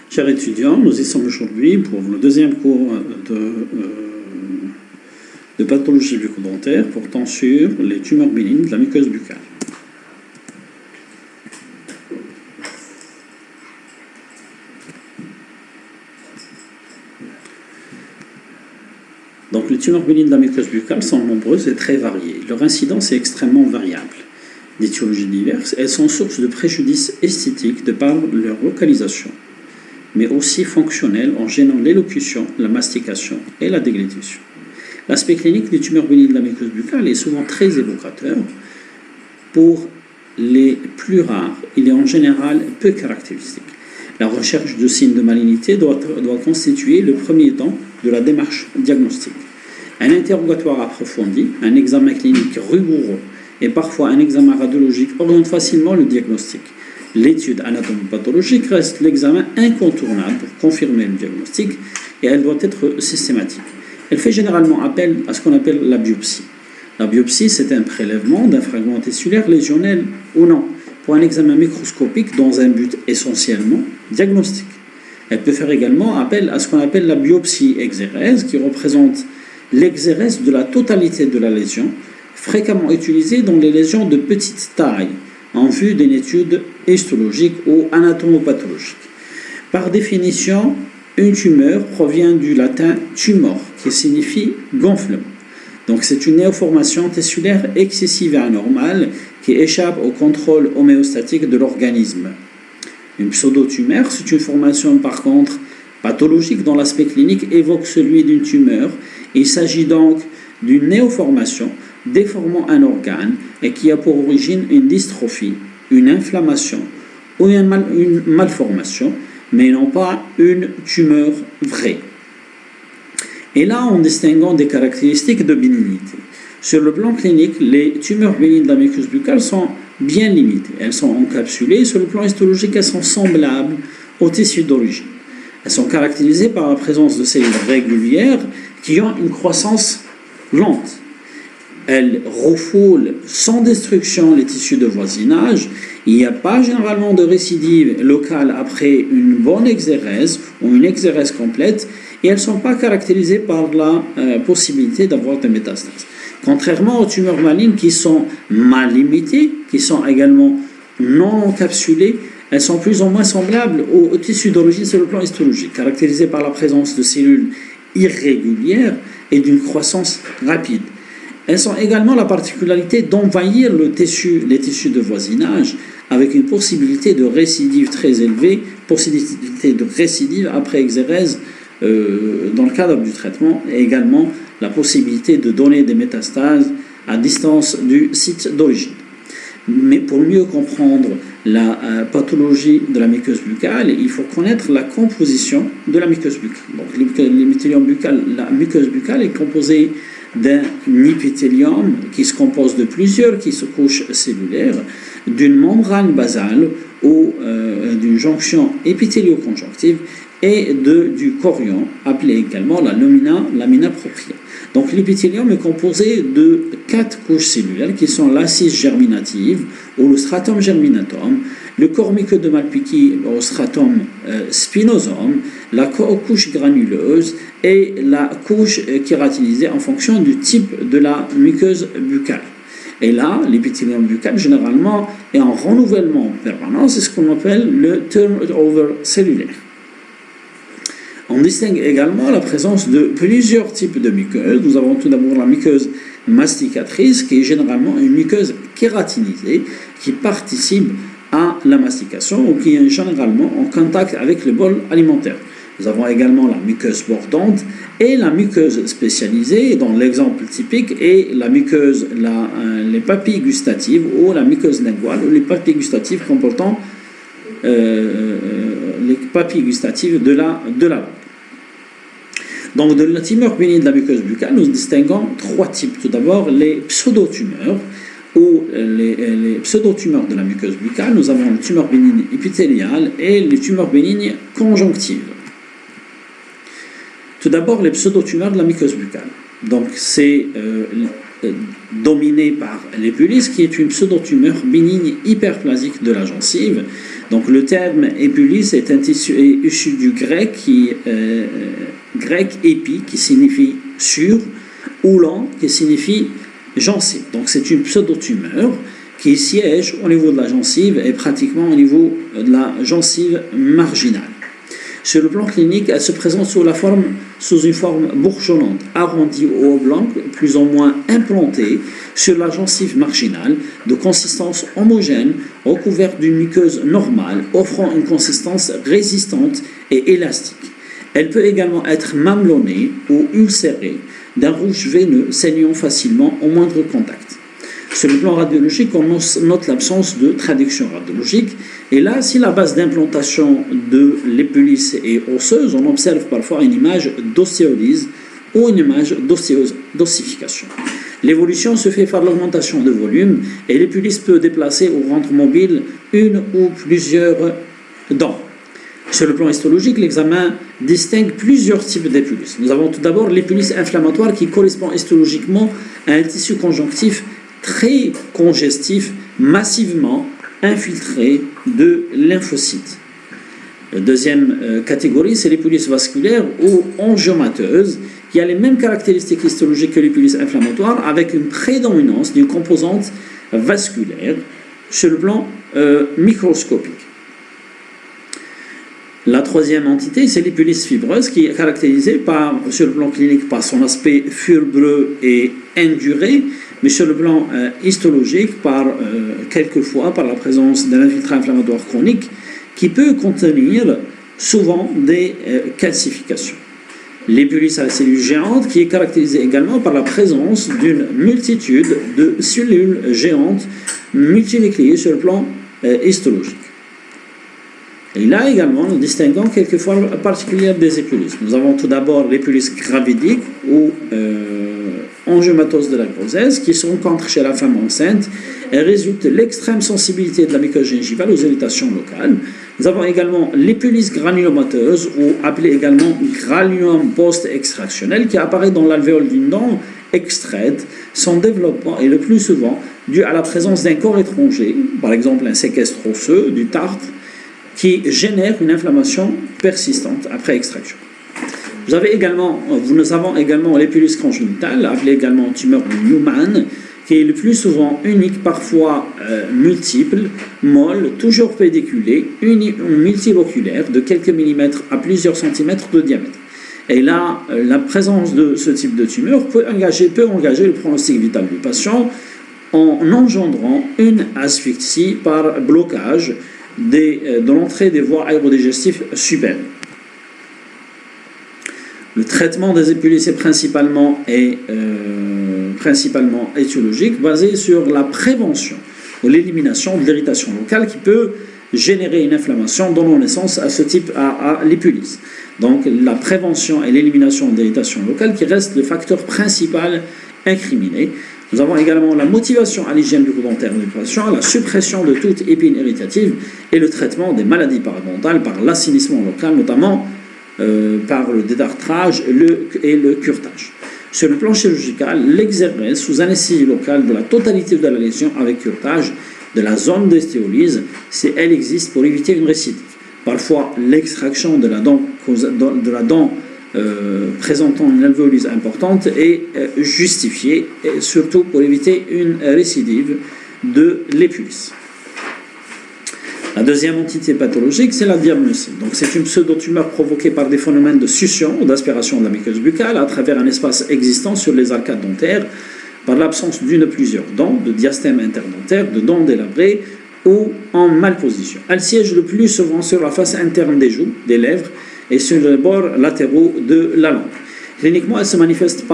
Chers étudiants, nous y sommes aujourd'hui pour le deuxième cours de pathologie bucco-dentaire portant sur les tumeurs bénignes de la muqueuse buccale. Donc les tumeurs bénignes de la muqueuse buccale sont nombreuses et très variées. Leur incidence est extrêmement variable. D'étiologies diverses, elles sont source de préjudices esthétiques de par leur localisation, mais aussi fonctionnelles en gênant l'élocution, la mastication et la déglutition. L'aspect clinique des tumeurs bénignes de la muqueuse buccale est souvent très évocateur. Pour les plus rares, il est en général peu caractéristique. La recherche de signes de malignité doit constituer le premier temps de la démarche diagnostique. Un interrogatoire approfondi, un examen clinique rigoureux et parfois un examen radiologique oriente facilement le diagnostic. L'étude anatomopathologique reste l'examen incontournable pour confirmer le diagnostic et elle doit être systématique. Elle fait généralement appel à ce qu'on appelle la biopsie. La biopsie, c'est un prélèvement d'un fragment tissulaire lésionnel ou non, pour un examen microscopique dans un but essentiellement diagnostique. Elle peut faire également appel à ce qu'on appelle la biopsie exérèse, qui représente l'exérèse de la totalité de la lésion, fréquemment utilisée dans les lésions de petite taille, en vue d'une étude histologique ou anatomopathologique. Par définition, une tumeur provient du latin tumor, qui signifie gonflement. Donc c'est une néoformation tissulaire excessive et anormale qui échappe au contrôle homéostatique de l'organisme. Une pseudotumeur, c'est une formation par contre pathologique dont l'aspect clinique évoque celui d'une tumeur. Il s'agit donc d'une néoformation déformant un organe et qui a pour origine une dystrophie, une inflammation ou une malformation, mais non pas une tumeur vraie. Et là, en distinguant des caractéristiques de bénignité. Sur le plan clinique, les tumeurs bénignes de la muqueuse buccale sont bien limitées. Elles sont encapsulées. Sur le plan histologique, elles sont semblables au tissu d'origine. Elles sont caractérisées par la présence de cellules régulières qui ont une croissance lente. Elles refoulent sans destruction les tissus de voisinage. Il n'y a pas généralement de récidive locale après une bonne exérèse ou une exérèse complète et elles ne sont pas caractérisées par la possibilité d'avoir des métastases. Contrairement aux tumeurs malignes qui sont mal limitées, qui sont également non encapsulées, elles sont plus ou moins semblables au tissu d'origine sur le plan histologique, caractérisées par la présence de cellules irrégulières et d'une croissance rapide. Elles ont également la particularité d'envahir les tissus de voisinage avec une possibilité de récidive très élevée, possibilité de récidive après exérèse dans le cadre du traitement et également la possibilité de donner des métastases à distance du site d'origine. Mais pour mieux comprendre la pathologie de la muqueuse buccale, il faut connaître la composition de la muqueuse buccale. Donc, l'épithélium buccal, la muqueuse buccale est composée d'un épithélium qui se compose de plusieurs couches cellulaires, d'une membrane basale ou d'une jonction épithélio-conjonctive et du chorion, appelé également la lamina propria. Donc l'épithélium est composé de 4 couches cellulaires qui sont l'assise germinative ou le stratum germinatum, le corps muqueux de Malpighi au stratum spinosum, la couche granuleuse et la couche kératinisée en fonction du type de la muqueuse buccale. Et là, l'épithélium buccal, généralement, est en renouvellement permanent, c'est ce qu'on appelle le turnover cellulaire. On distingue également la présence de plusieurs types de muqueuses. Nous avons tout d'abord la muqueuse masticatrice, qui est généralement une muqueuse kératinisée, qui participe à la mastication ou qui est généralement en contact avec le bol alimentaire. Nous avons également la muqueuse bordante et la muqueuse spécialisée, dont l'exemple typique est la muqueuse, les papilles gustatives ou la muqueuse linguale, ou les papilles gustatives comportant les papilles gustatives de la langue. Donc, de la tumeur bénigne de la muqueuse buccale, nous distinguons 3 types. Tout d'abord, les pseudotumeurs, ou les pseudotumeurs de la muqueuse buccale. Nous avons les tumeurs bénignes épithéliales et les tumeurs bénignes conjonctives. Tout d'abord, les pseudotumeurs de la muqueuse buccale. Donc, c'est dominée par l'épulis, qui est une pseudotumeur bénigne hyperplasique de la gencive. Donc le terme épulis est issu du grec, grec épi, qui signifie sur, ou lent, qui signifie gencive. Donc c'est une pseudotumeur qui siège au niveau de la gencive et pratiquement au niveau de la gencive marginale. Sur le plan clinique, elle se présente sous une forme bourgeonnante, arrondie ou oblongue, plus ou moins implantée sur la gencive marginale, de consistance homogène, recouverte d'une muqueuse normale, offrant une consistance résistante et élastique. Elle peut également être mamelonnée ou ulcérée, d'un rouge veineux saignant facilement au moindre contact. Sur le plan radiologique, on note l'absence de traduction radiologique. Et là, si la base d'implantation de l'épulis est osseuse, on observe parfois une image d'ostéolyse ou une image d'ossification. L'évolution se fait par l'augmentation de volume et l'épulis peut déplacer ou rendre mobile une ou plusieurs dents. Sur le plan histologique, l'examen distingue plusieurs types d'épulis. Nous avons tout d'abord l'épulis inflammatoire qui correspond histologiquement à un tissu conjonctif très congestif, massivement infiltré de lymphocytes. La deuxième catégorie, c'est l'épulis vasculaire ou angiomateuse, qui a les mêmes caractéristiques histologiques que l'épulis inflammatoire, avec une prédominance d'une composante vasculaire sur le plan microscopique. La troisième entité, c'est l'épulis fibreuse, qui est caractérisée sur le plan clinique par son aspect fibreux et induré, mais sur le plan histologique, quelquefois par la présence d'un infiltrant inflammatoire chronique qui peut contenir souvent des calcifications. L'épulis à la cellule géante, qui est caractérisée également par la présence d'une multitude de cellules géantes multinucléées sur le plan histologique. Et là également, nous distinguons quelques formes particulières des épulis. Nous avons tout d'abord l'épulis gravidique ou angiomatose de la grossesse qui se rencontre chez la femme enceinte et résulte de l'extrême sensibilité de la muqueuse gingivale aux irritations locales. Nous avons également l'épulis granulomateuse ou appelée également granulome post-extractionnel qui apparaît dans l'alvéole d'une dent extraite. Son développement est le plus souvent dû à la présence d'un corps étranger, par exemple un séquestre osseux, du tartre, qui génère une inflammation persistante après extraction. Nous avons également l'épulis congénitale, appelée également tumeur de Newman, qui est le plus souvent unique, parfois multiple, molle, toujours pédiculée, multiloculaire, de quelques millimètres à plusieurs centimètres de diamètre. Et là, la présence de ce type de tumeur peut engager le pronostic vital du patient en engendrant une asphyxie par blocage de l'entrée des voies aérodigestives supérieures. Le traitement des épulis est principalement étiologique, basé sur la prévention ou l'élimination de l'irritation locale qui peut générer une inflammation donnant naissance à ce type à l'épulis. Donc la prévention et l'élimination de l'irritation locale qui reste le facteur principal incriminé. Nous avons également la motivation à l'hygiène bucco-dentaire du patient, la suppression de toute épine irritative et le traitement des maladies parodontales par l'assainissement local, notamment par le détartrage et le curetage. Sur le plan chirurgical, l'exérèse sous anesthésie locale de la totalité de la lésion avec curetage de la zone d'ostéolyse, si elle existe pour éviter une récidive. Parfois, l'extraction de la dent présentant une alvéolyse importante est justifiée, et surtout pour éviter une récidive de l'épulis. La deuxième entité pathologique, c'est la diagnostic. Donc, c'est une pseudotumeur provoquée par des phénomènes de succion ou d'aspiration de la muqueuse buccale à travers un espace existant sur les arcades dentaires par l'absence d'une ou plusieurs dents, de diastème interdentaire, de dents délabrées ou en malposition. Elle siège le plus souvent sur la face interne des joues, des lèvres et sur les bords latéraux de la langue. Cliniquement, elle se manifeste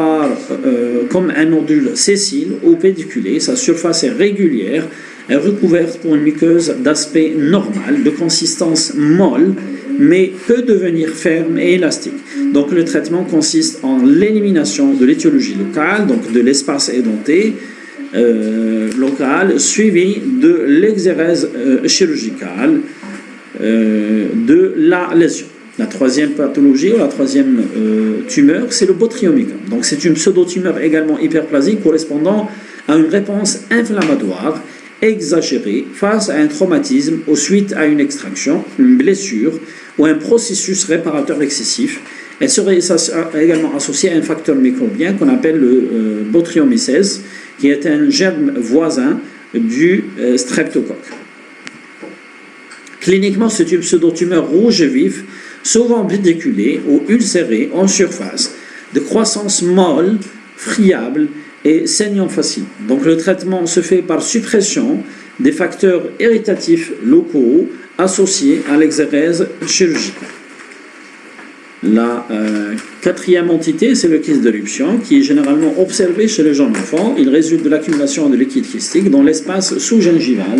comme un nodule sessile ou pédiculé. Sa surface est régulière, est recouverte pour une muqueuse d'aspect normal, de consistance molle, mais peut devenir ferme et élastique. Donc le traitement consiste en l'élimination de l'étiologie locale, donc de l'espace édenté local, suivi de l'exérèse chirurgicale de la lésion. La troisième pathologie ou la troisième tumeur, c'est le botryomycome. Donc c'est une pseudotumeur également hyperplasique correspondant à une réponse inflammatoire exagérée face à un traumatisme ou suite à une extraction, une blessure ou un processus réparateur excessif. Elle serait également associée à un facteur microbien qu'on appelle le Botryomyces, qui est un germe voisin du streptocoque. Cliniquement, c'est une pseudotumeur rouge vif, souvent bidiculée ou ulcérée en surface, de croissance molle, friable et saignant facile. Donc le traitement se fait par suppression des facteurs irritatifs locaux associés à l'exérèse chirurgicale. La quatrième entité, c'est le kyste d'éruption, qui est généralement observé chez les jeunes enfants. Il résulte de l'accumulation de liquide kystique dans l'espace sous-gingival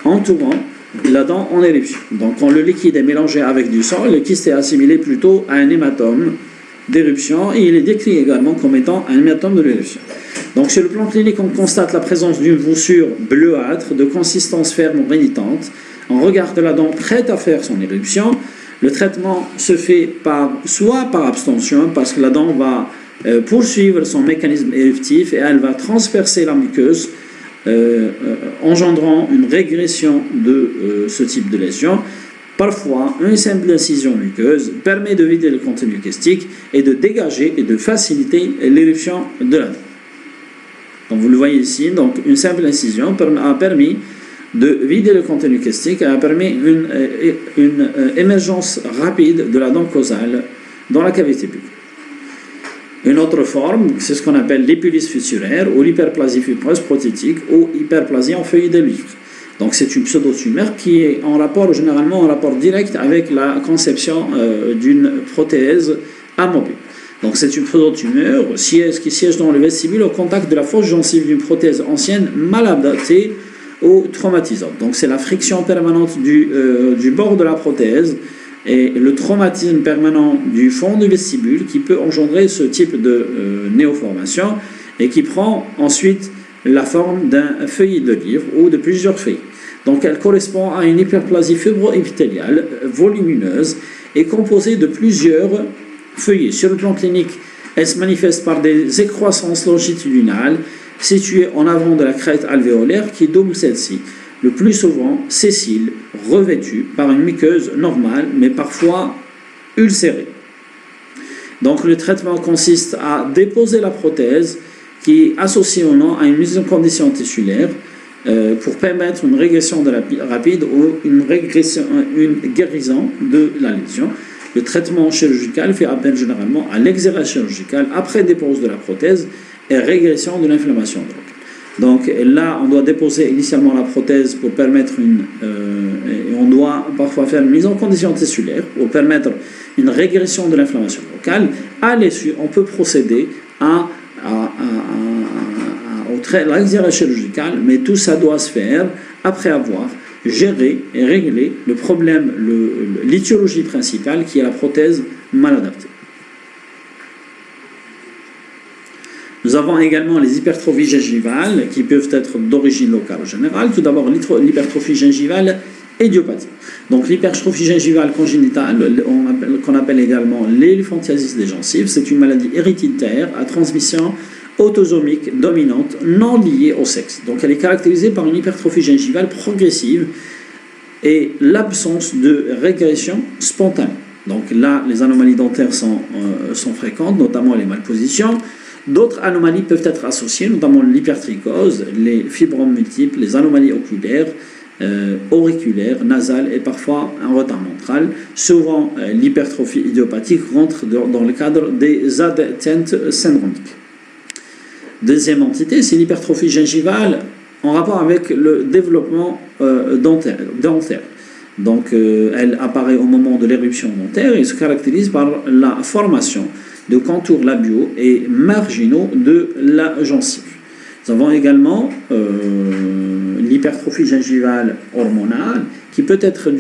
entourant la dent en éruption. Donc quand le liquide est mélangé avec du sang, le kyste est assimilé plutôt à un hématome d'éruption et il est décrit également comme étant un hématome de l'éruption. Donc sur le plan clinique, on constate la présence d'une voussure bleuâtre de consistance ferme ou pénitente. On regarde la dent prête à faire son éruption. Le traitement se fait soit par abstention, parce que la dent va poursuivre son mécanisme éruptif et elle va transpercer la muqueuse, engendrant une régression de ce type de lésion. Parfois, une simple incision muqueuse permet de vider le contenu kystique et de dégager et de faciliter l'éruption de la dent. Donc vous le voyez ici, donc une simple incision a permis de vider le contenu kystique et a permis une émergence rapide de la dent causale dans la cavité buccale. Une autre forme, c'est ce qu'on appelle l'épulis fissuraire ou l'hyperplasie fibreuse prothétique ou hyperplasie en feuilles de livre. Donc c'est une pseudotumeur qui est généralement en rapport direct avec la conception d'une prothèse amovible. Donc c'est une pseudotumeur qui siège dans le vestibule au contact de la fausse gencive d'une prothèse ancienne mal adaptée ou traumatisante. Donc c'est la friction permanente du bord de la prothèse et le traumatisme permanent du fond du vestibule qui peut engendrer ce type de néoformation et qui prend ensuite la forme d'un feuillet de livre ou de plusieurs feuilles. Donc elle correspond à une hyperplasie fibro-épithéliale volumineuse et composée de plusieurs feuillets. Sur le plan clinique, elle se manifeste par des excroissances longitudinales situées en avant de la crête alvéolaire qui double celle-ci. Le plus souvent sessile, revêtue par une muqueuse normale, mais parfois ulcérée. Donc le traitement consiste à déposer la prothèse qui est associée au nom à une mise en condition tissulaire pour permettre une régression rapide ou une guérison de la lésion. Le traitement chirurgical fait appel généralement à l'exérèse chirurgicale après dépose de la prothèse et régression de l'inflammation. Donc là, on doit déposer initialement la prothèse pour permettre et on doit parfois faire une mise en condition tissulaire pour permettre une régression de l'inflammation locale. À l'issue, on peut procéder à l'exérèse chirurgicale, mais tout ça doit se faire après avoir géré et réglé le problème, l'étiologie principale qui est la prothèse mal adaptée. Nous avons également les hypertrophies gingivales qui peuvent être d'origine locale ou générale. Tout d'abord, l'hypertrophie gingivale idiopathique. Donc l'hypertrophie gingivale congénitale, qu'on appelle également l'éléphantiasis des gencives, c'est une maladie héréditaire à transmission autosomique dominante non liée au sexe. Donc elle est caractérisée par une hypertrophie gingivale progressive et l'absence de régression spontanée. Donc là, les anomalies dentaires sont fréquentes, notamment les malpositions. D'autres anomalies peuvent être associées, notamment l'hypertrichose, les fibromes multiples, les anomalies oculaires, auriculaires, nasales et parfois un retard ventral. Souvent, l'hypertrophie idiopathique rentre dans le cadre des atteintes syndromiques. Deuxième entité, c'est l'hypertrophie gingivale en rapport avec le développement dentaire. Donc, elle apparaît au moment de l'éruption dentaire et se caractérise par la formation de contours labiaux et marginaux de la gencive. Nous avons également l'hypertrophie gingivale hormonale qui peut être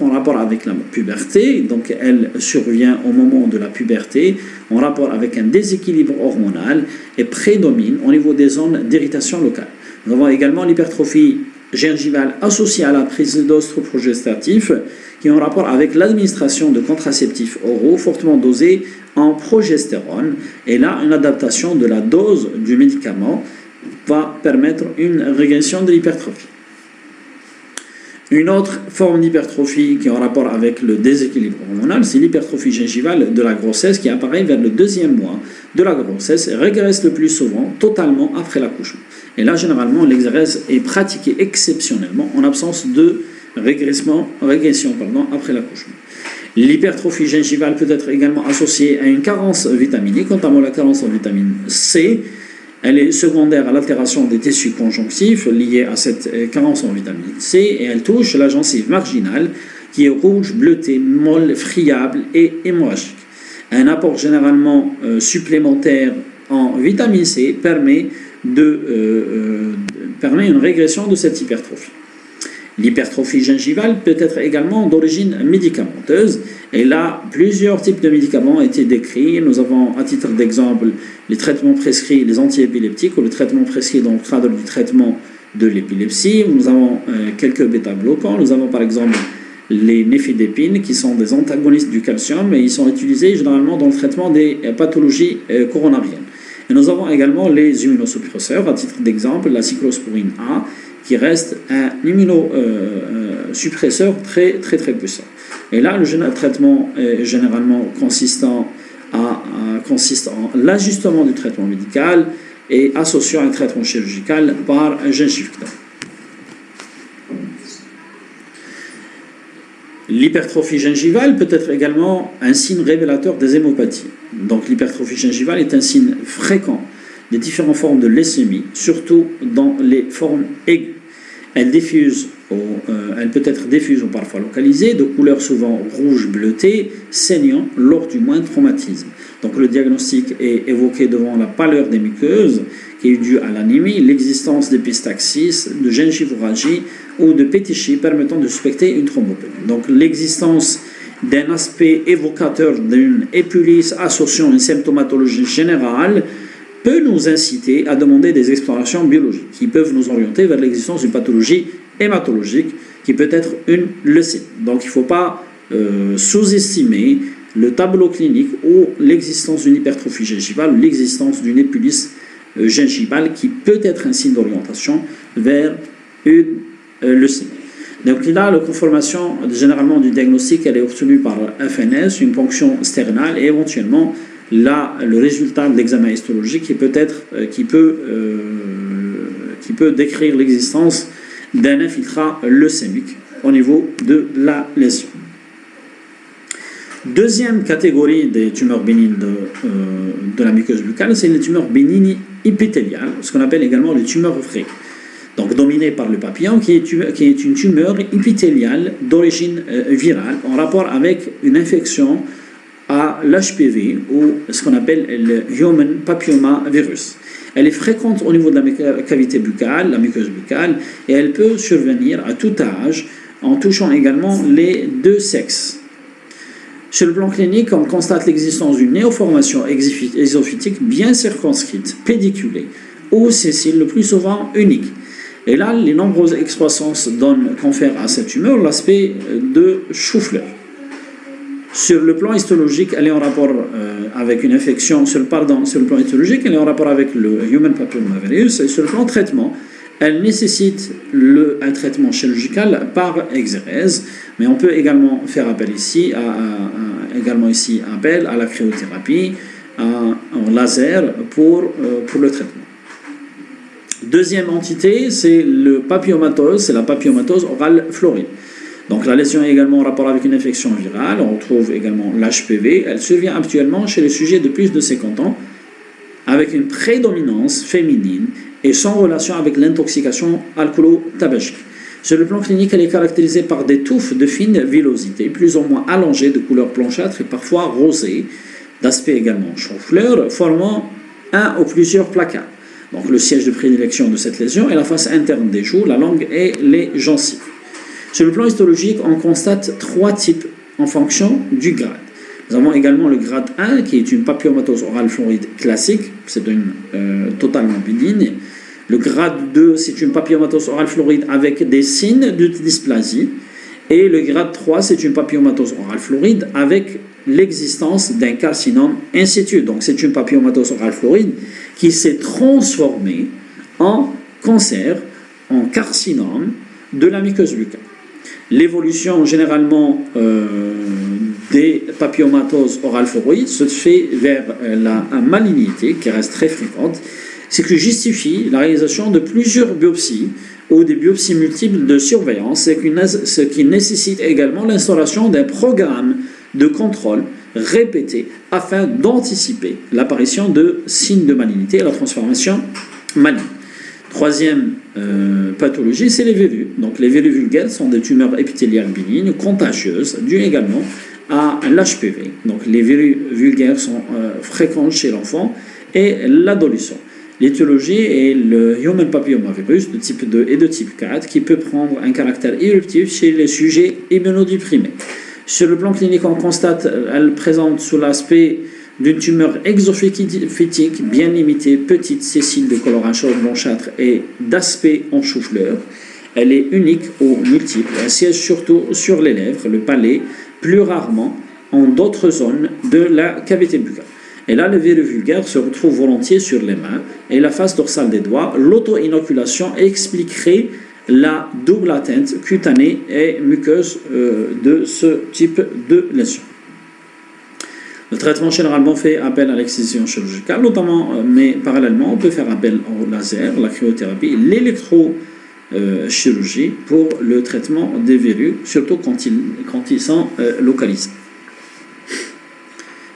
en rapport avec la puberté, donc elle survient au moment de la puberté en rapport avec un déséquilibre hormonal et prédomine au niveau des zones d'irritation locale. Nous avons également l'hypertrophie gingivale associée à la prise d'oestroprogestatifs qui ont rapport avec l'administration de contraceptifs oraux fortement dosés en progestérone. Et là, une adaptation de la dose du médicament va permettre une régression de l'hypertrophie. Une autre forme d'hypertrophie qui est en rapport avec le déséquilibre hormonal, c'est l'hypertrophie gingivale de la grossesse qui apparaît vers le 2e mois de la grossesse et régresse le plus souvent totalement après l'accouchement. Et là, généralement, l'exérèse est pratiquée exceptionnellement en absence de régression après l'accouchement. L'hypertrophie gingivale peut être également associée à une carence vitaminique, notamment la carence en vitamine C. Elle est secondaire à l'altération des tissus conjonctifs liés à cette carence en vitamine C et elle touche la gencive marginale qui est rouge, bleutée, molle, friable et hémorragique. Un apport généralement supplémentaire en vitamine C permet une régression de cette hypertrophie. L'hypertrophie gingivale peut être également d'origine médicamenteuse et là, plusieurs types de médicaments ont été décrits. Nous avons, à titre d'exemple, les traitements prescrits, les antiépileptiques ou le traitement prescrit dans le cadre du traitement de l'épilepsie. Nous avons quelques bêta-bloquants. Nous avons par exemple les nifedipines qui sont des antagonistes du calcium et ils sont utilisés généralement dans le traitement des pathologies coronariennes. Et nous avons également les immunosuppresseurs, à titre d'exemple, la cyclosporine A, qui reste un immunosuppresseur très puissant. Et là, le traitement est généralement consiste en l'ajustement du traitement médical et associant un traitement chirurgical par gingivectomie. L'hypertrophie gingivale peut être également un signe révélateur des hémopathies. Donc l'hypertrophie gingivale est un signe fréquent des différentes formes de leucémie, surtout dans les formes aiguës. Elle peut être diffuse ou parfois localisée, de couleur souvent rouge bleutée, saignant lors du moindre traumatisme. Donc le diagnostic est évoqué devant la pâleur des muqueuses, qui est due à l'anémie, l'existence d'épistaxis, de gingivorragie ou de pétichie permettant de suspecter une thrombopénie. Donc l'existence d'un aspect évocateur d'une épulis associant une symptomatologie générale peut nous inciter à demander des explorations biologiques qui peuvent nous orienter vers l'existence d'une pathologie hématologique qui peut être une leucémie. Donc il ne faut pas sous-estimer le tableau clinique ou l'existence d'une hypertrophie gingivale ou l'existence d'une épulis gingivale qui peut être un signe d'orientation vers une leucémie. Donc là, la conformation généralement du diagnostic, elle est obtenue par FNS, une ponction sternale et éventuellement là, le résultat de l'examen histologique qui peut décrire l'existence d'un infiltrat leucémique au niveau de la lésion. Deuxième catégorie des tumeurs bénignes de la muqueuse buccale, c'est les tumeurs bénignes épithéliales, ce qu'on appelle également les tumeurs vraies. Donc dominées par le papillon, qui est une tumeur épithéliale d'origine virale en rapport avec une infection à l'HPV ou ce qu'on appelle le Human Papillomavirus. Elle est fréquente au niveau de la cavité buccale, la muqueuse buccale, et elle peut survenir à tout âge en touchant également les deux sexes. Sur le plan clinique, on constate l'existence d'une néoformation ésophytique bien circonscrite, pédiculée ou sessile, le plus souvent unique. Et là, les nombreuses excroissances confèrent à cette tumeur l'aspect de chou-fleur. Sur le plan histologique, elle est en rapport avec une infection. Sur le plan histologique, elle est en rapport avec le Human Papillomavirus. Et sur le plan traitement, elle nécessite un traitement chirurgical par exérèse. Mais on peut également faire appel appel à la cryothérapie, en laser pour le traitement. Deuxième entité, c'est le papillomatose, c'est la papillomatose orale floride. Donc la lésion est également en rapport avec une infection virale. On retrouve également l'HPV. Elle survient actuellement chez les sujets de plus de 50 ans avec une prédominance féminine et sans relation avec l'intoxication alcoolo-tabagique. Sur le plan clinique, elle est caractérisée par des touffes de fine villosité, plus ou moins allongées, de couleur blanchâtre et parfois rosée, d'aspect également chou-fleur, formant un ou plusieurs placards. Donc le siège de prédilection de cette lésion est la face interne des joues, la langue et les gencives. Sur le plan histologique, on constate trois types en fonction du grade. Nous avons également le grade 1, qui est une papillomatose orale floride classique, c'est une totalement bénigne. Le grade 2, c'est une papillomatose orale floride avec des signes de dysplasie. Et le grade 3, c'est une papillomatose orale floride avec l'existence d'un carcinome in situ. Donc, c'est une papillomatose orale floride qui s'est transformée en cancer, en carcinome de la muqueuse buccale. L'évolution généralement des papillomatoses orales florides se fait vers la malignité qui reste très fréquente, ce qui justifie la réalisation de plusieurs biopsies ou des biopsies multiples de surveillance, ce qui nécessite également l'instauration d'un programme de contrôle répété afin d'anticiper l'apparition de signes de malignité et la transformation maligne. Troisième pathologie, c'est les verrues. Donc les verrues vulgaires sont des tumeurs épithéliales bénignes, contagieuses, dues également à l'HPV. Donc les verrues vulgaires sont fréquentes chez l'enfant et l'adolescent. L'étiologie est le human papillomavirus de type 2 et de type 4 qui peut prendre un caractère éruptif chez les sujets immunodéprimés. Sur le plan clinique, on constate qu'elle présente sous l'aspect d'une tumeur exophytique bien limitée, petite, sessile de coloration blanchâtre et d'aspect en chou-fleur. Elle est unique ou multiple. Elle siège surtout sur les lèvres, le palais, plus rarement en d'autres zones de la cavité buccale. Et là, le verrue vulgaire se retrouve volontiers sur les mains et la face dorsale des doigts. L'auto-inoculation expliquerait la double atteinte cutanée et muqueuse de ce type de lésion. Le traitement généralement fait appel à l'excision chirurgicale, notamment, mais parallèlement, on peut faire appel au laser, la cryothérapie, l'électrochirurgie pour le traitement des verrues, surtout quand ils sont localisés.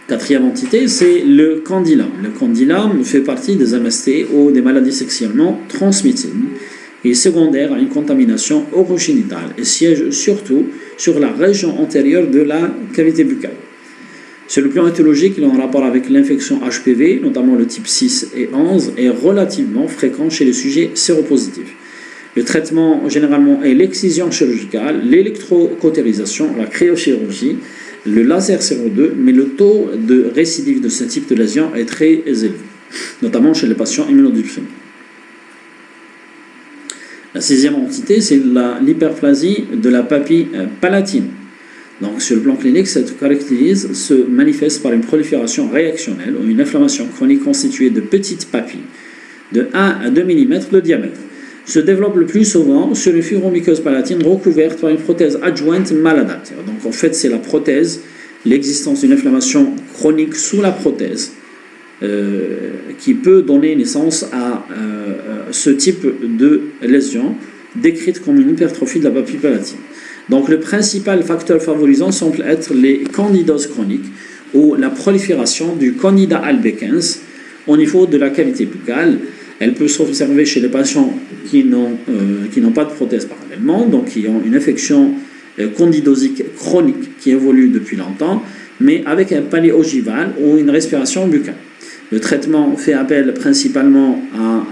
Quatrième entité, c'est le candylome. Le candylome fait partie des MST ou des maladies sexuellement transmissibles. Il est secondaire à une contamination orogénitale et siège surtout sur la région antérieure de la cavité buccale. Sur le plan éthologique, il est en rapport avec l'infection HPV, notamment le type 6 et 11, est relativement fréquent chez les sujets séropositifs. Le traitement généralement est l'excision chirurgicale, l'électrocautérisation, la cryochirurgie, le laser CO2, mais le taux de récidive de ce type de lésion est très élevé, notamment chez les patients immunodéprimés. La sixième entité, c'est l'hyperplasie de la papille palatine. Donc, sur le plan clinique, cette caractéristique se manifeste par une prolifération réactionnelle ou une inflammation chronique constituée de petites papilles de 1 à 2 mm de diamètre. Se développe le plus souvent sur une fibromuqueuse palatine recouverte par une prothèse adjointe maladaptée. Donc, en fait, c'est la prothèse, l'existence d'une inflammation chronique sous la prothèse qui peut donner naissance à ce type de lésion décrite comme une hypertrophie de la papille palatine. Donc le principal facteur favorisant semble être les candidoses chroniques ou la prolifération du Candida albicans au niveau de la cavité buccale. Elle peut s'observer chez les patients qui n'ont pas de prothèse parallèlement, donc qui ont une infection candidosique chronique qui évolue depuis longtemps, mais avec un palais ogival ou une respiration buccale. Le traitement fait appel principalement à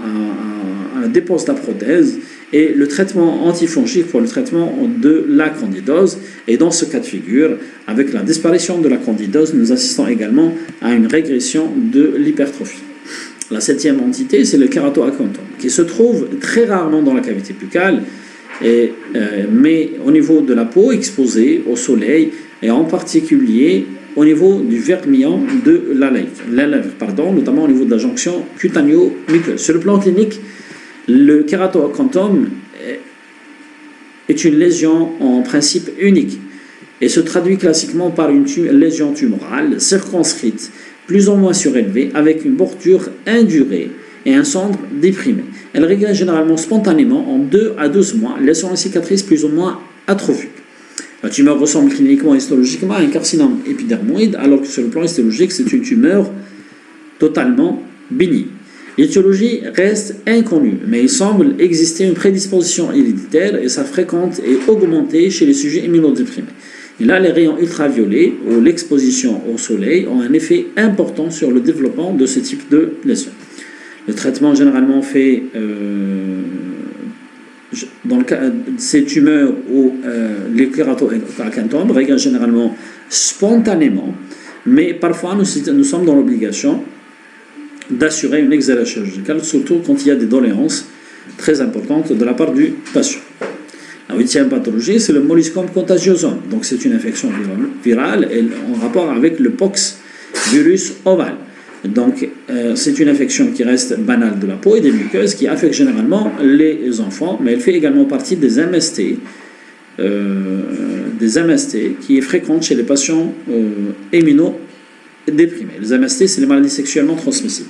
la dépose de la prothèse et le traitement antifongique pour le traitement de la candidose. Et dans ce cas de figure, avec la disparition de la candidose, nous assistons également à une régression de l'hypertrophie. La septième entité, c'est le keratoacanthome, qui se trouve très rarement dans la cavité buccale, mais au niveau de la peau exposée au soleil, et en particulier au niveau du vermillon de la lèvre, notamment au niveau de la jonction cutaneo-muqueuse. Sur le plan clinique, le keratoacanthome est une lésion en principe unique et se traduit classiquement par une lésion tumorale circonscrite, plus ou moins surélevée, avec une bordure indurée et un centre déprimé. Elle régresse généralement spontanément en 2 à 12 mois, laissant une cicatrice plus ou moins atrophique. La tumeur ressemble cliniquement et histologiquement à un carcinome épidermoïde, alors que sur le plan histologique, c'est une tumeur totalement bénigne. L'étiologie reste inconnue, mais il semble exister une prédisposition héréditaire et sa fréquence est augmentée chez les sujets immunodéprimés. Et là, les rayons ultraviolets ou l'exposition au soleil ont un effet important sur le développement de ce type de lésion. Le traitement généralement fait dans le cas de ces tumeurs où les keratoacanthome régressent généralement spontanément, mais parfois nous sommes dans l'obligation d'assurer une exération chirurgicale, surtout quand il y a des doléances très importantes de la part du patient. La huitième pathologie, c'est le molluscum contagiosum. Donc, c'est une infection virale en rapport avec le pox virus ovale. Donc, c'est une infection qui reste banale de la peau et des muqueuses qui affecte généralement les enfants, mais elle fait également partie des MST, qui est fréquente chez les patients immunodéprimés. Les MST, c'est les maladies sexuellement transmissibles.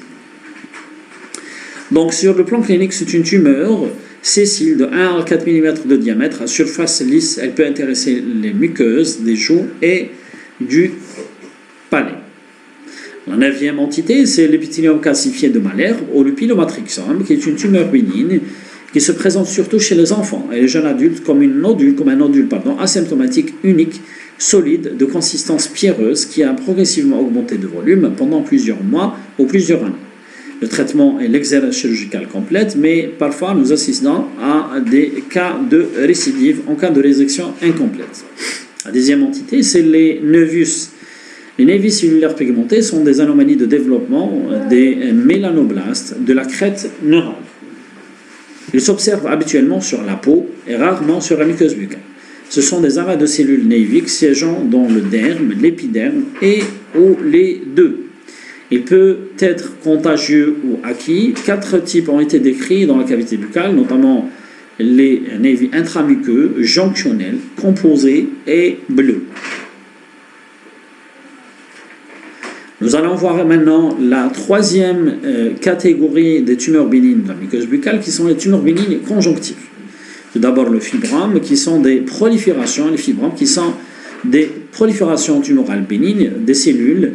Donc, sur le plan clinique, c'est une tumeur sessile de 1 à 4 mm de diamètre à surface lisse. Elle peut intéresser les muqueuses des joues et du palais. La neuvième entité, c'est l'épithélium calcifié de Malherbe ou le pilomatrixome, qui est une tumeur bénigne qui se présente surtout chez les enfants et les jeunes adultes comme un nodule asymptomatique unique, solide, de consistance pierreuse, qui a progressivement augmenté de volume pendant plusieurs mois ou plusieurs années. Le traitement est l'exération chirurgicale complète, mais parfois nous assistons à des cas de récidive en cas de résection incomplète. La deuxième entité, c'est les nevus. Les névis cellulaires pigmentés sont des anomalies de développement des mélanoblastes de la crête neurale. Ils s'observent habituellement sur la peau et rarement sur la muqueuse buccale. Ce sont des amas de cellules néviques siégeant dans le derme, l'épiderme ou les deux. Il peut être contagieux ou acquis. 4 types ont été décrits dans la cavité buccale, notamment les névis intramuqueux, jonctionnels, composés et bleus. Nous allons voir maintenant la troisième catégorie des tumeurs bénignes de la muqueuse buccale, qui sont les tumeurs bénignes conjonctives. Tout d'abord le fibrome, qui sont des proliférations, les fibromes qui sont des proliférations tumorales bénignes des cellules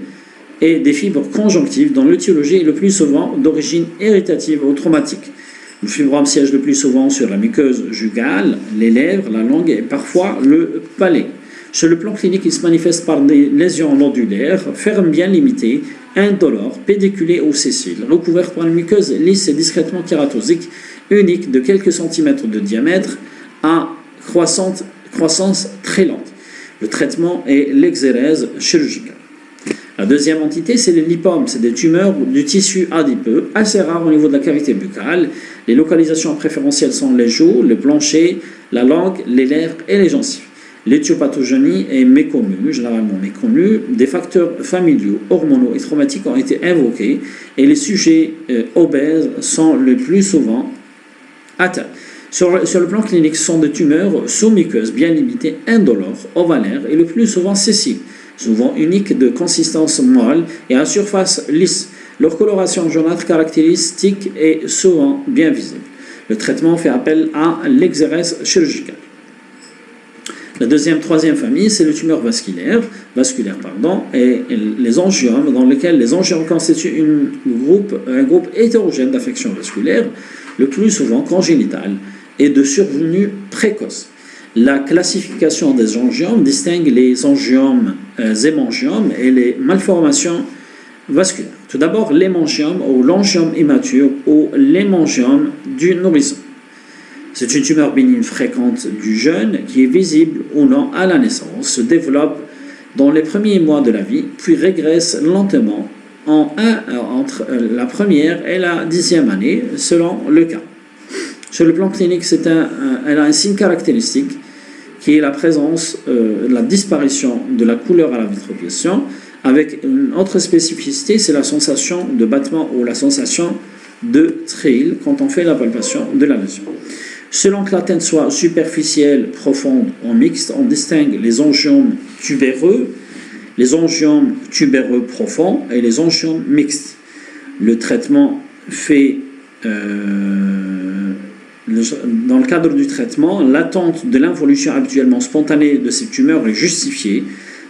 et des fibres conjonctives dont l'étiologie est le plus souvent d'origine irritative ou traumatique. Le fibrome siège le plus souvent sur la muqueuse jugale, les lèvres, la langue et parfois le palais. Sur le plan clinique, il se manifeste par des lésions nodulaires, fermes bien limitées, indolores, pédiculées ou sessiles, recouvertes par une muqueuse lisse et discrètement kératosique, unique de quelques centimètres de diamètre à croissance très lente. Le traitement est l'exérèse chirurgicale. La deuxième entité, c'est les lipomes. C'est des tumeurs du tissu adipeux, assez rares au niveau de la cavité buccale. Les localisations préférentielles sont les joues, le plancher, la langue, les lèvres et les gencives. L'éthiopathogénie est méconnue, généralement méconnue. Des facteurs familiaux, hormonaux et traumatiques ont été invoqués et les sujets obèses sont le plus souvent atteints. Sur le plan clinique, ce sont des tumeurs sous-muqueuses bien limitées, indolores, ovalaires et le plus souvent sessiles, souvent uniques de consistance molle et à surface lisse. Leur coloration jaunâtre caractéristique est souvent bien visible. Le traitement fait appel à l'exérèse chirurgicale. La troisième famille, c'est les tumeurs vasculaires, et les angiomes, dans lesquels les angiomes constituent un groupe hétérogène d'affections vasculaires, le plus souvent congénitales, et de survenue précoce. La classification des angiomes distingue les angiomes hémangiomes et les malformations vasculaires. Tout d'abord, l'hémangiome ou l'angiome immature ou l'hémangiome du nourrisson. C'est une tumeur bénigne fréquente du jeune qui est visible ou non à la naissance, se développe dans les premiers mois de la vie, puis régresse lentement entre la première et la 10e année, selon le cas. Sur le plan clinique, elle a un signe caractéristique qui est la présence, la disparition de la couleur à la vitréfication, avec une autre spécificité, c'est la sensation de battement ou la sensation de thrill quand on fait la palpation de la lésion. Selon que l'atteinte soit superficielle, profonde ou mixte, on distingue les angiomes tubéreux profonds et les angiomes mixtes. Le traitement fait, dans le cadre du traitement, l'attente de l'involution habituellement spontanée de ces tumeurs est justifiée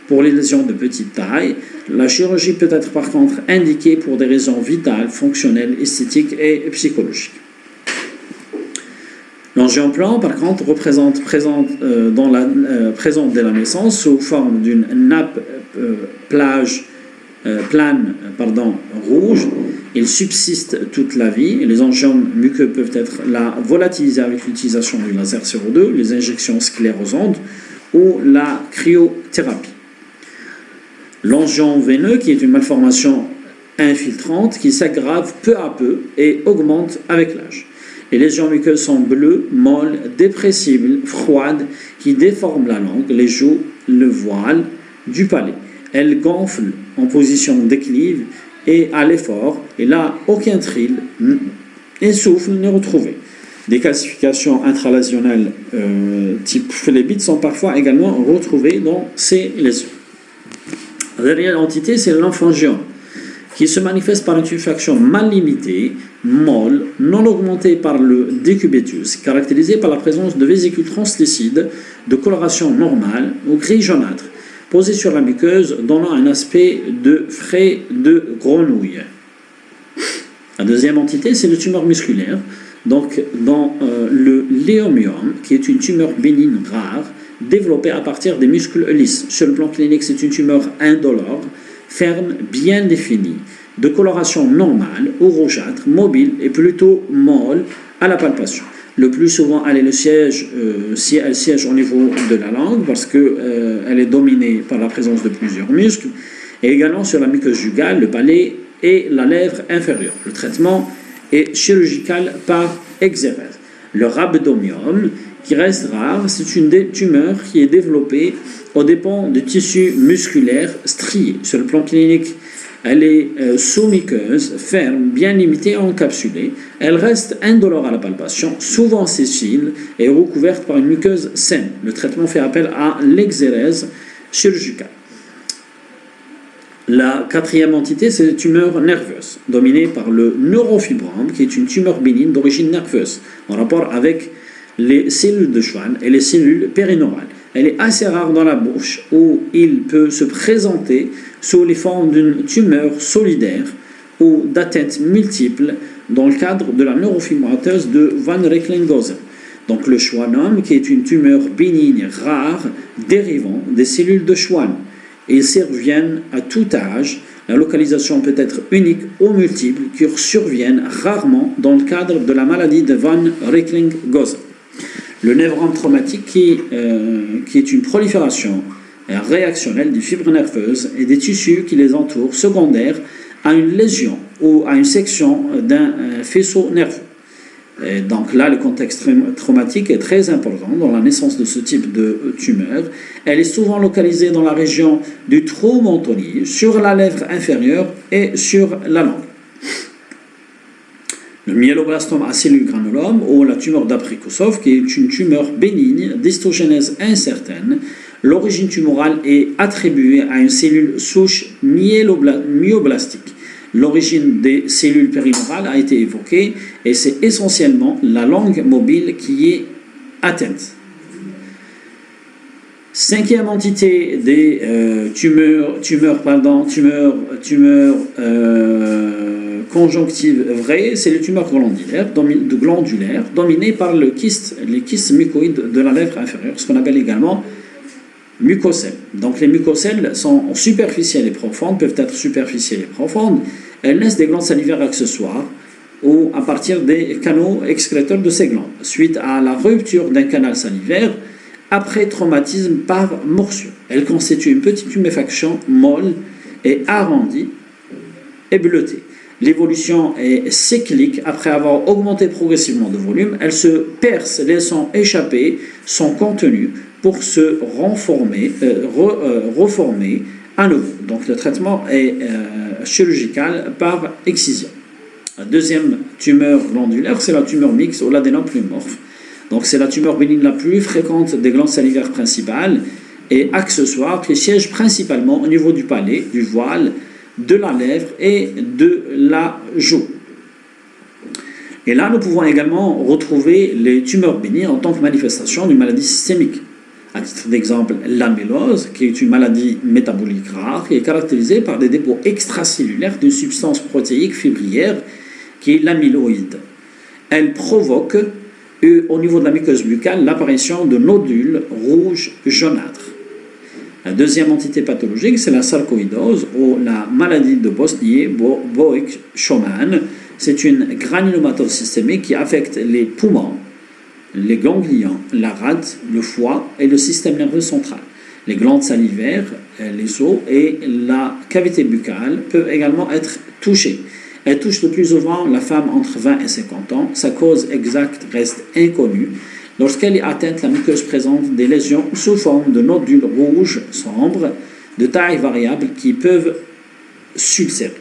pour les lésions de petite taille. La chirurgie peut être par contre indiquée pour des raisons vitales, fonctionnelles, esthétiques et psychologiques. L'angioplan, par contre, présente dès la naissance sous forme d'une nappe plane rouge. Il subsiste toute la vie. Et les angiomes muqueux peuvent être volatilisés avec l'utilisation du laser CO2, les injections sclérosantes ou la cryothérapie. L'angiome veineux, qui est une malformation infiltrante qui s'aggrave peu à peu et augmente avec l'âge. Les lésions muqueuses sont bleues, molles, dépressibles, froides, qui déforment la langue, les joues, le voile du palais. Elles gonflent en position d'équilibre et à l'effort, et là, aucun trill et souffle n'est retrouvé. Des calcifications intralésionnelles type phlébite sont parfois également retrouvées dans ces lésions. La dernière entité, c'est l'emphangiome, qui se manifeste par une tuméfaction mal limitée, molle, non augmentée par le décubitus, caractérisée par la présence de vésicules translucides de coloration normale ou gris jaunâtre, posées sur la muqueuse, donnant un aspect de frais de grenouille. La deuxième entité, c'est le tumeur musculaire, donc dans le léomiome, qui est une tumeur bénigne rare, développée à partir des muscles lisses. Sur le plan clinique, c'est une tumeur indolore, ferme, bien définie, de coloration normale ou rougeâtre, mobile et plutôt molle à la palpation. Le plus souvent, elle siège au niveau de la langue parce qu'elle est dominée par la présence de plusieurs muscles, et également sur la muqueuse jugale, le palais et la lèvre inférieure. Le traitement est chirurgical par exérèse. Le rhabdomyome, qui reste rare, c'est une tumeur qui est développée aux dépens de tissus musculaires striés. Sur le plan clinique, elle est sous-muqueuse, ferme, bien limitée et encapsulée. Elle reste indolore à la palpation, souvent sessile et recouverte par une muqueuse saine. Le traitement fait appel à l'exérèse chirurgicale. La quatrième entité, c'est les tumeurs nerveuses, dominée par le neurofibrome, qui est une tumeur bénigne d'origine nerveuse, en rapport avec les cellules de Schwann et les cellules périneurales. Elle est assez rare dans la bouche, où il peut se présenter sous les formes d'une tumeur solidaire ou d'atteintes multiples dans le cadre de la neurofibromatose de Van Recklinghausen. Donc le schwannome, qui est une tumeur bénigne rare dérivant des cellules de Schwann. Ils surviennent à tout âge. La localisation peut être unique ou multiple, qui surviennent rarement dans le cadre de la maladie de Van Recklinghausen. Le névrome traumatique, qui est une prolifération réactionnelle des fibres nerveuses et des tissus qui les entourent, secondaire à une lésion ou à une section d'un faisceau nerveux. Et donc là, le contexte traumatique est très important dans la naissance de ce type de tumeur. Elle est souvent localisée dans la région du trou mentonnier, sur la lèvre inférieure et sur la langue. Le myéloblastome à cellules granulome ou la tumeur d'Abrikosov, qui est une tumeur bénigne d'histogénèse incertaine. L'origine tumorale est attribuée à une cellule souche myoblastique. L'origine des cellules périneurales a été évoquée et c'est essentiellement la langue mobile qui est atteinte. Cinquième entité des tumeurs conjonctives vraies, c'est les tumeurs glandulaires dominées par les kystes mucoïdes de la lèvre inférieure, ce qu'on appelle également mucocèles. Donc les mucocèles sont superficielles et profondes, peuvent être superficielles et profondes. Elles naissent des glandes salivaires accessoires ou à partir des canaux excréteurs de ces glandes, suite à la rupture d'un canal salivaire après traumatisme par morsure. Elles constituent une petite tuméfaction molle et arrondie et bleutée. L'évolution est cyclique. Après avoir augmenté progressivement de volume, elle se perce, laissant échapper son contenu pour se reformer à nouveau. Donc le traitement est chirurgical par excision. La deuxième tumeur glandulaire, c'est la tumeur mixte ou l'adénoplumorphe. Donc c'est la tumeur bénigne la plus fréquente des glandes salivaires principales et accessoires, qui siège principalement au niveau du palais, du voile, de la lèvre et de la joue. Et là, nous pouvons également retrouver les tumeurs bénignes en tant que manifestation d'une maladie systémique. À titre d'exemple, l'amylose, qui est une maladie métabolique rare, qui est caractérisée par des dépôts extracellulaires d'une substance protéique fibrillaire qui est l'amyloïde. Elle provoque, au niveau de la muqueuse buccale, l'apparition de nodules rouges jaunâtres. La deuxième entité pathologique, c'est la sarcoïdose ou la maladie de Bosnier-Boeck-Schumann. C'est une granulomatose systémique qui affecte les poumons, les ganglions, la rate, le foie et le système nerveux central. Les glandes salivaires, les os et la cavité buccale peuvent également être touchées. Elle touche le plus souvent la femme entre 20 et 50 ans. Sa cause exacte reste inconnue. Lorsqu'elle est atteinte, la muqueuse présente des lésions sous forme de nodules rouges sombres de taille variable qui peuvent s'ulcérer.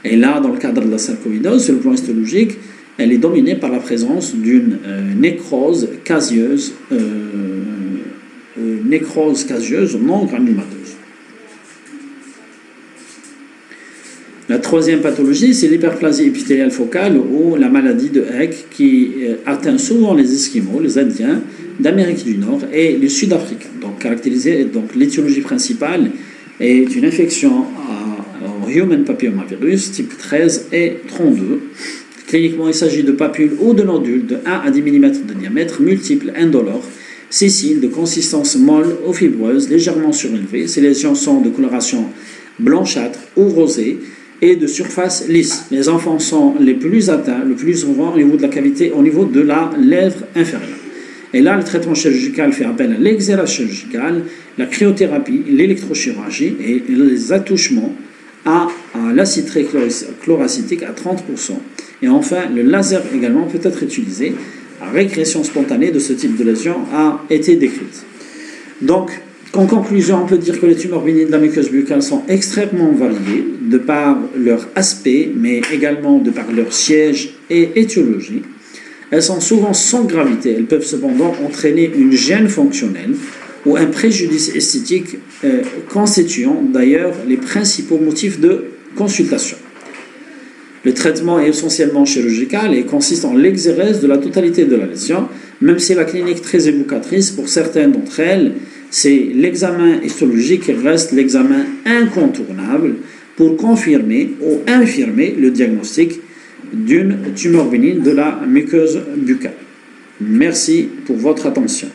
Et là, dans le cadre de la sarcoïdose, sur le plan histologique, elle est dominée par la présence d'une nécrose casieuse non granulomateuse. La troisième pathologie, c'est l'hyperplasie épithéliale focale ou la maladie de Hecke qui atteint souvent les Esquimaux, les Indiens d'Amérique du Nord et les Sud-Africains. Donc l'étiologie principale est une infection au human papillomavirus type 13 et 32. Cliniquement, il s'agit de papules ou de nodules de 1 à 10 mm de diamètre, multiples, indolores, sessiles, de consistance molle ou fibreuse, légèrement surélevées. Ces lésions sont de coloration blanchâtre ou rosée et de surface lisse. Les enfants sont les plus atteints, le plus souvent au niveau de la cavité, au niveau de la lèvre inférieure. Et là, le traitement chirurgical fait appel à l'exéra chirurgical, la cryothérapie, l'électrochirurgie et les attouchements à l'acide chloracétique à 30%. Et enfin, le laser également peut être utilisé. La régression spontanée de ce type de lésion a été décrite. Donc, en conclusion, on peut dire que les tumeurs bénignes de la muqueuse buccale sont extrêmement variées de par leur aspect, mais également de par leur siège et étiologie. Elles sont souvent sans gravité. Elles peuvent cependant entraîner une gêne fonctionnelle ou un préjudice esthétique constituant d'ailleurs les principaux motifs de consultation. Le traitement est essentiellement chirurgical et consiste en l'exérèse de la totalité de la lésion, même si la clinique est très évocatrice pour certaines d'entre elles. C'est l'examen histologique qui reste l'examen incontournable pour confirmer ou infirmer le diagnostic d'une tumeur bénigne de la muqueuse buccale. Merci pour votre attention.